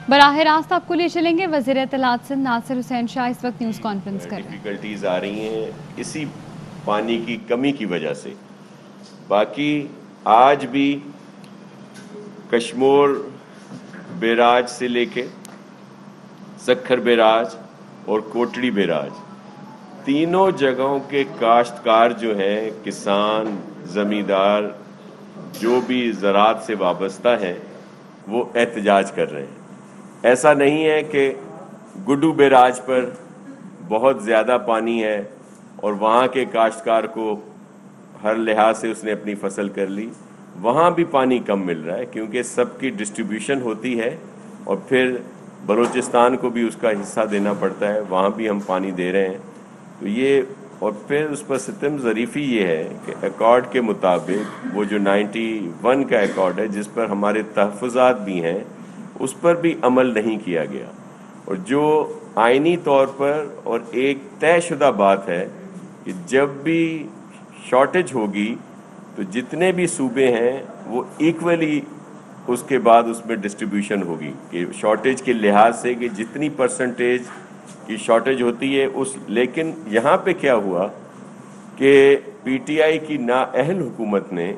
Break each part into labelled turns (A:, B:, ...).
A: बराह रास्त आपको ले चलेंगे। वज़ीर इत्तलात सिंध नासिर हुसैन शाह इस वक्त न्यूज़ कॉन्फ्रेंस कर रहे हैं।
B: डिफ़िकल्टीज़ आ रही हैं इसी पानी की कमी की वजह से। बाकी आज भी कश्मोर बैराज से लेके सक्खर बैराज और कोटड़ी बैराज, तीनों जगहों के काश्तकार जो हैं, किसान, ज़मींदार, जो भी ज़राअत से वाबस्ता हैं, वो एहतजाज कर रहे हैं। ऐसा नहीं है कि गुड्डू बैराज पर बहुत ज़्यादा पानी है और वहाँ के काश्तकार को हर लिहाज से उसने अपनी फसल कर ली, वहाँ भी पानी कम मिल रहा है क्योंकि सबकी डिस्ट्रीब्यूशन होती है और फिर बलूचिस्तान को भी उसका हिस्सा देना पड़ता है, वहाँ भी हम पानी दे रहे हैं। तो ये और फिर उस पर सितम ज़रीफ़ी ये है कि अकॉर्ड के मुताबिक वो जो 91 का अकॉर्ड है जिस पर हमारे तहफ़्फ़ुज़ात भी हैं, उस पर भी अमल नहीं किया गया। और जो आइनी तौर पर और एक तयशुदा बात है कि जब भी शॉर्टेज होगी तो जितने भी सूबे हैं वो इक्वली उसके बाद उसमें डिस्ट्रीब्यूशन होगी कि शॉर्टेज के लिहाज से कि जितनी परसेंटेज की शॉर्टेज होती है उस। लेकिन यहाँ पे क्या हुआ कि पीटीआई की नाअहल हुकूमत ने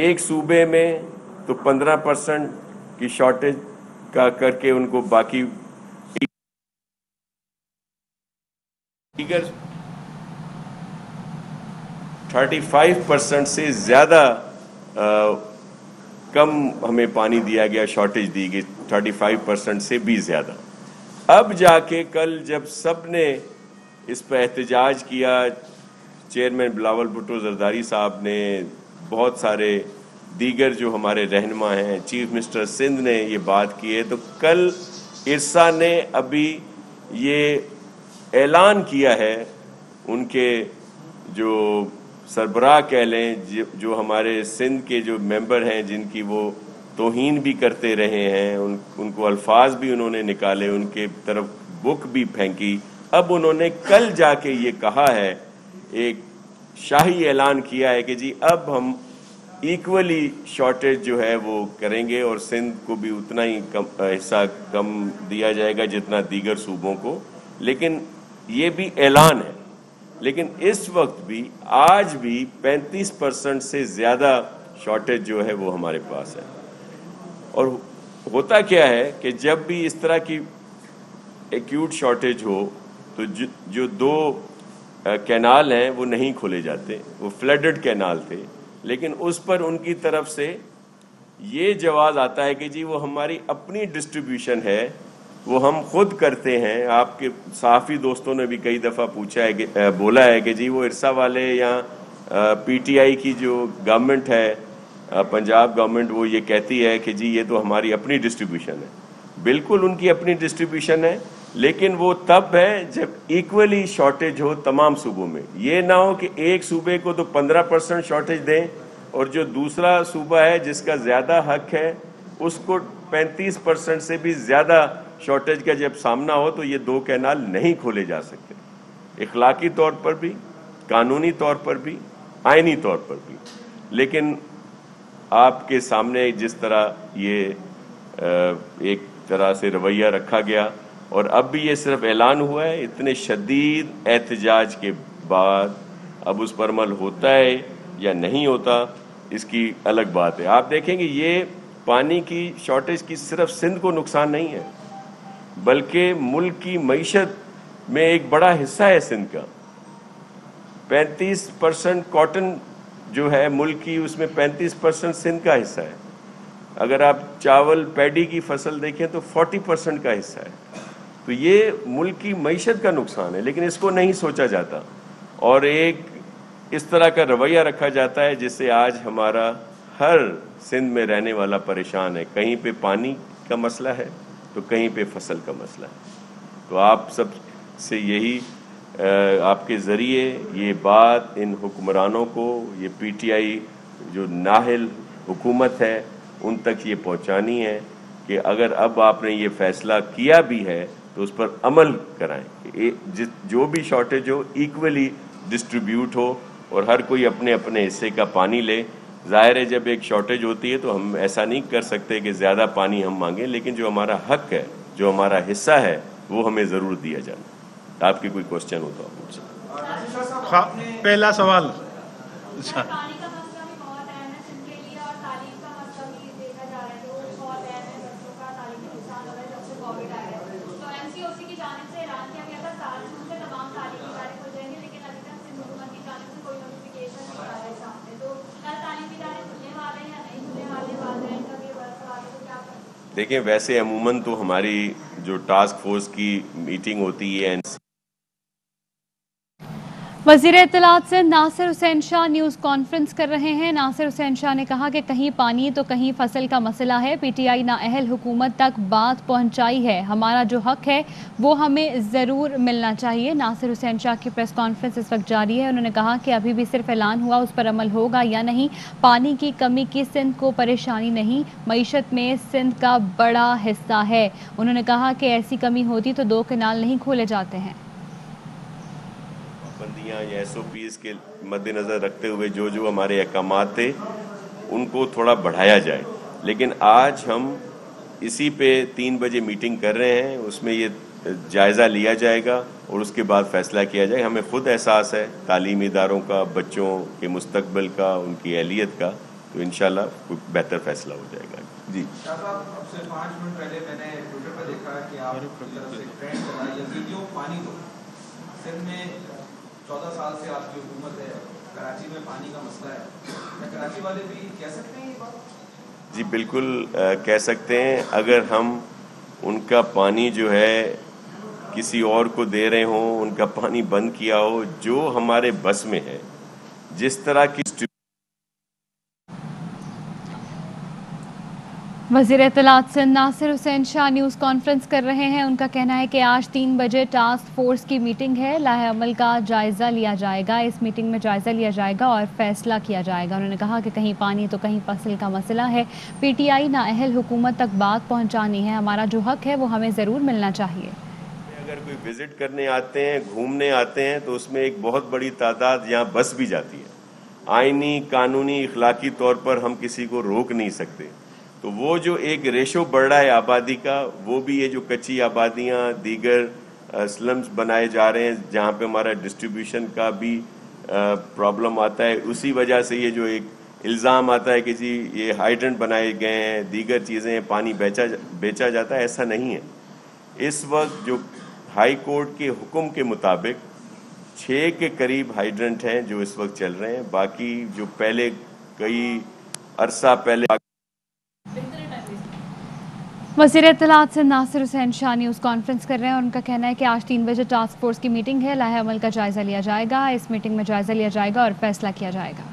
B: एक सूबे में तो 15% की शॉर्टेज का करके उनको बाकी दीगर 35% से ज़्यादा कम हमें पानी दिया गया, शॉर्टेज दी गई 35% से भी ज़्यादा। अब जाके कल जब सब ने इस पर एहतजाज किया, चेयरमैन बिलावल भुट्टो जरदारी साहब ने, बहुत सारे दीगर जो हमारे रहनुमा हैं, चीफ मिनिस्टर सिंध ने ये बात की है, तो कल इरसा ने अभी ये ऐलान किया है, उनके जो सरबराह कह लें, जो हमारे सिंध के जो मेंबर हैं जिनकी वो तौहीन भी करते रहे हैं, उनको अल्फाज भी उन्होंने निकाले, उनके तरफ बुक भी फेंकी। अब उन्होंने कल जाके ये कहा है, एक शाही ऐलान किया है कि जी अब हम इक्वली शॉर्टेज जो है वो करेंगे और सिंध को भी उतना ही हिस्सा कम दिया जाएगा जितना दीगर सूबों को। लेकिन ये भी ऐलान है, लेकिन इस वक्त भी आज भी 35% से ज़्यादा शॉर्टेज जो है वो हमारे पास है। और होता क्या है कि जब भी इस तरह की एक्यूट शॉर्टेज हो तो जो दो कैनाल हैं वो नहीं खोले जाते, वो फ्लडेड कैनाल थे, लेकिन उस पर उनकी तरफ से ये जवाब आता है कि जी वो हमारी अपनी डिस्ट्रीब्यूशन है, वो हम खुद करते हैं। आपके सहाफ़ी दोस्तों ने भी कई दफ़ा पूछा है कि बोला है कि जी वो इरसा वाले या पीटीआई की जो गवर्नमेंट है, पंजाब गवर्नमेंट, वो ये कहती है कि जी ये तो हमारी अपनी डिस्ट्रीब्यूशन है। बिल्कुल उनकी अपनी डिस्ट्रीब्यूशन है, लेकिन वो तब है जब इक्वली शॉर्टेज हो तमाम सूबों में। ये ना हो कि एक सूबे को तो 15% शॉर्टेज दें और जो दूसरा सूबा है जिसका ज़्यादा हक है उसको 35% से भी ज़्यादा शॉर्टेज का जब सामना हो तो ये दो कैनाल नहीं खोले जा सकते, इखलाकी तौर पर भी, कानूनी तौर पर भी, आइनी तौर पर भी। लेकिन आपके सामने जिस तरह ये एक तरह से रवैया रखा गया और अब भी ये सिर्फ ऐलान हुआ है, इतने शदीद एहतजाज के बाद अब उस पर अमल होता है या नहीं होता इसकी अलग बात है। आप देखेंगे ये पानी की शॉर्टेज की सिर्फ सिंध को नुकसान नहीं है, बल्कि मुल्क की मईशत में एक बड़ा हिस्सा है सिंध का। 35% कॉटन जो है मुल्क की, उसमें 35% सिंध का हिस्सा है। अगर आप चावल पैडी की फसल देखें तो 40% का हिस्सा है। तो ये मुल्क की मईशत का नुकसान है, लेकिन इसको नहीं सोचा जाता और एक इस तरह का रवैया रखा जाता है जिससे आज हमारा हर सिंध में रहने वाला परेशान है। कहीं पे पानी का मसला है तो कहीं पे फसल का मसला है। तो आप सब से यही आपके ज़रिए ये बात इन हुक्मरानों को, ये पीटीआई जो नाहल हुकूमत है, उन तक ये पहुंचानी है कि अगर अब आपने ये फ़ैसला किया भी है तो उस पर अमल कराएं, जो भी शॉर्टेज हो इक्वली डिस्ट्रीब्यूट हो और हर कोई अपने अपने हिस्से का पानी ले। ظاہر ہے جب ایک شارٹیج ہوتی ہے تو ہم ایسا نہیں کر سکتے کہ زیادہ پانی ہم مانگیں، لیکن جو ہمارا حق ہے، جو ہمارا حصہ ہے، وہ ہمیں ضرور دیا جانا۔ آپ کی کوئی کوشچن ہو تو آپ مجھ سے۔
C: پہلا سوال
D: پانی کا مسئلہ بھی بہت اہم ہے سندھ کے لیے، اور تعلیم کا مسئلہ بھی دیکھا جا رہا ہے تو بہت اہم ہے، بچوں کا تعلیمی نقصان ہو رہا ہے جب سے کووڈ آیا ہے۔ تو ایم سی او سی کی جانب سے اعلان کیا گیا تھا 7 جون سے تمام تعلیمی ادارے کھل جائیں گے، لیکن ابھی تک سندھ حکومت کی جانب سے کوئی نوٹیفیکیشن نہیں آیا ہے سامنے۔ تو کیا تعلیمی ادارے کھلنے والے ہیں یا نہیں کھلنے والے، والدین کا بھی بڑا سوال ہے، تو کیا کریں؟
B: دیکھیں ویسے عموماً تو ہماری جو ٹاسک فورس کی میٹنگ ہوتی ہے،
A: وزیر اطلاعات سے ناصر حسین شاہ نیوز کانفرنس کر رہے ہیں۔ ناصر حسین شاہ نے کہا کہ کہیں پانی تو کہیں فصل کا مسئلہ ہے، پی ٹی آئی نااہل حکومت تک بات پہنچائی ہے، ہمارا جو حق ہے وہ ہمیں ضرور ملنا چاہیے۔ ناصر حسین شاہ کی پریس کانفرنس اس وقت جاری ہے۔ انہوں نے کہا کہ ابھی بھی صرف اعلان ہوا، اس پر عمل ہوگا یا نہیں۔ پانی کی کمی کی سندھ کو پریشانی نہیں، معیشت میں سندھ کا بڑا حصہ ہے۔ انہوں نے کہا کہ ایسی کمی ہوتی تو 2 کینال نہیں کھولے جاتے ہیں۔
B: بندیاں یا ایس او پیز کے مد نظر رکھتے ہوئے جو ہمارے احکامات تھے ان کو تھوڑا بڑھایا جائے، لیکن آج ہم اسی پہ 3 بجے میٹنگ کر رہے ہیں، اس میں یہ جائزہ لیا جائے گا اور اس کے بعد فیصلہ کیا جائے۔ ہمیں خود احساس ہے تعلیمی اداروں کا، بچوں کے مستقبل کا، ان کی اہلیت کا، تو انشاءاللہ کوئی بہتر فیصلہ ہو جائے گا۔ جی
E: شاہ صاحب، اب سے 5 منٹ پہلے میں نے ٹویٹر پر دیکھا کہ آپ کی طرف سے ٹرینڈ چلا یزیدیوں پانی دو۔ سندھ میں 14 سال سے آپ کی حکومت ہے، کراچی میں پانی کا مسئلہ ہے، کیا کراچی والے بھی کہہ سکتے ہیں یہ بات؟
B: جی بالکل کہہ سکتے ہیں۔ اگر ہم ان کا پانی جو ہے کسی اور کو دے رہے ہوں، ان کا پانی بند کیا ہو، جو ہمارے بس میں ہے، جس طرح کی
A: وزیر اطلاعات سے ناصر حسین شاہ نیوز کانفرنس کر رہے ہیں۔ ان کا کہنا ہے کہ آج 3 بجے ٹاسک فورس کی میٹنگ ہے، لاہے عمل کا جائزہ لیا جائے گا۔ اس میٹنگ میں جائزہ لیا جائے گا اور فیصلہ کیا جائے گا۔ انہوں نے کہا کہ کہیں پانی تو کہیں فصل کا مسئلہ ہے، پی ٹی آئی نااہل حکومت تک بات پہنچانی ہے، ہمارا جو حق ہے وہ ہمیں ضرور ملنا چاہیے۔
B: اگر کوئی وزٹ کرنے آتے ہیں، گھومنے آتے ہیں، تو اس میں ایک بہت بڑی تعداد یہاں بس بھی جاتی ہے۔ آئینی، قانونی، اخلاقی طور پر ہم کسی کو روک نہیں سکتے، تو وہ جو ایک ریشو بڑھ رہا ہے آبادی کا، وہ بھی یہ جو کچی آبادیاں، دیگر سلمز بنائے جا رہے ہیں جہاں پہ ہمارا ڈسٹریبیوشن کا بھی پرابلم آتا ہے، اسی وجہ سے یہ جو ایک الزام آتا ہے کہ جی یہ ہائیڈرنٹ بنائے گئے ہیں، دیگر چیزیں، پانی بیچا جاتا ہے، ایسا نہیں ہے۔ اس وقت جو ہائی کورٹ کے حکم کے مطابق 6 کے قریب ہائیڈرنٹ ہیں جو اس وقت چل رہے ہیں، باقی جو پہلے کئی عرصہ پہلے
A: وزیر اطلاعات سے ناصر حسین شاہ نیوز کانفرنس کر رہے ہیں اور ان کا کہنا ہے کہ آج 3 بجے ٹاسک فورس کی میٹنگ ہے، لاہے عمل کا جائزہ لیا جائے گا۔ اس میٹنگ میں جائزہ لیا جائے گا اور فیصلہ کیا جائے گا۔